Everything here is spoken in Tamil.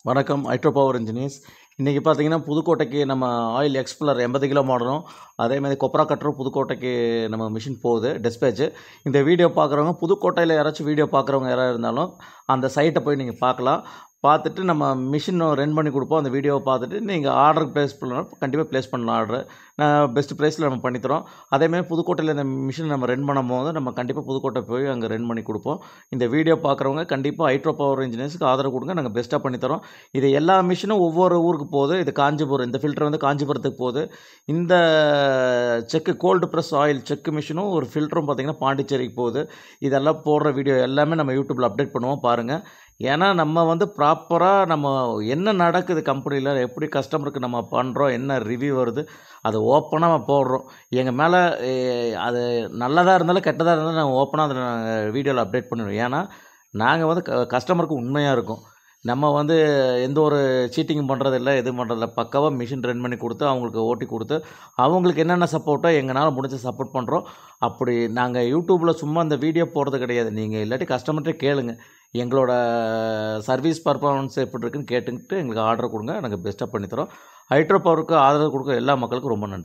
வணக்கம். Hydro power engineers. இன்றைக்கி பார்த்தீங்கன்னா, புதுக்கோட்டைக்கு நம்ம ஆயில் எக்ஸ்ப்ளர் 80 கிலோ மாடலும், அதேமாதிரி கொப்ரா கட்டரும் புதுக்கோட்டைக்கு நம்ம மிஷின் போகுது டிஸ்பேச்சு. இந்த வீடியோ பார்க்குறவங்க, புதுக்கோட்டையில் யாராச்சும் வீடியோ பார்க்குறவங்க யாராவது இருந்தாலும் அந்த சைட்டை போய் நீங்கள் பார்க்கலாம். பார்த்துட்டு நம்ம மிஷின் ரெண்ட் பண்ணி கொடுப்போம். அந்த வீடியோவை பார்த்துட்டு நீங்கள் ஆர்டர் ப்ளேஸ் பண்ணலாம். கண்டிப்பாக ப்ளேஸ் பண்ணலாம் ஆர்டரு. பெஸ்ட் ப்ரைஸில் நம்ம பண்ணித்தரோம். அதேமாதிரி புதுக்கோட்டையில் இந்த மிஷின் நம்ம ரெண்ட் பண்ணும்போது நம்ம கண்டிப்பாக புதுக்கோட்டை போய் அங்கே ரெண்ட் பண்ணி கொடுப்போம். இந்த வீடியோ பார்க்குறவங்க கண்டிப்பாக ஹைட்ரோ பவர் இன்ஜினியர்ஸ்க்கு ஆதரவு கொடுங்க. நாங்கள் பெஸ்ட்டாக பண்ணித்தரோம். இது எல்லா மிஷினும் ஒவ்வொரு ஊருக்கு போகுது. இது காஞ்சிபுரம், இந்த ஃபில்டர் வந்து காஞ்சிபுரத்துக்கு போகுது. இந்த செக்கு கோல்டு ப்ரெஸ் ஆயில் செக்கு மிஷினும் ஒரு ஃபில்டரும் பார்த்திங்கன்னா பாண்டிச்சேரிக்கு போகுது. இதெல்லாம் போடுற வீடியோ எல்லாமே நம்ம யூடியூப்பில் அப்டேட் பண்ணுவோம், பாருங்கள். ஏன்னா நம்ம வந்து ப்ராப்பராக நம்ம என்ன நடக்குது கம்பெனியில், எப்படி கஸ்டமருக்கு நம்ம பண்ணுறோம், என்ன ரிவ்யூ வருது, அதை ஓப்பனாக நம்ம போடுறோம். எங்கள் மேலே அது நல்லதாக இருந்தாலும் கெட்டதாக இருந்தாலும் நாங்கள் ஓப்பனாக அதில் நாங்கள் வீடியோவில் அப்டேட் பண்ணிடுவோம். ஏன்னா நாங்கள் வந்து கஸ்டமருக்கு உண்மையாக இருக்கும். நம்ம வந்து எந்த ஒரு சீட்டிங்கும் பண்ணுறதில்ல, எதுவும் பண்ணுறதில்ல. பக்காவாக மிஷின் ரெண்ட் பண்ணி கொடுத்து, அவங்களுக்கு ஓட்டி கொடுத்து, அவங்களுக்கு என்னென்ன சப்போர்ட்டோ எங்களால் முடிஞ்ச சப்போர்ட் பண்ணுறோம். அப்படி நாங்கள் யூடியூப்பில் சும்மா இந்த வீடியோ போடுறது கிடையாது. நீங்கள் இல்லாட்டி கஸ்டமர்கிட்ட கேளுங்க, எங்களோட சர்வீஸ் பர்ஃபார்மன்ஸ் எப்படி இருக்குன்னு கேட்டுக்கிட்டு எங்களுக்கு ஆர்டர் கொடுங்க. நாங்கள் பெஸ்ட்டாக பண்ணித்தரோம். ஹைட்ரோ பவருக்கு ஆதரவு கொடுக்குற எல்லா மக்களுக்கும் ரொம்ப நன்றி.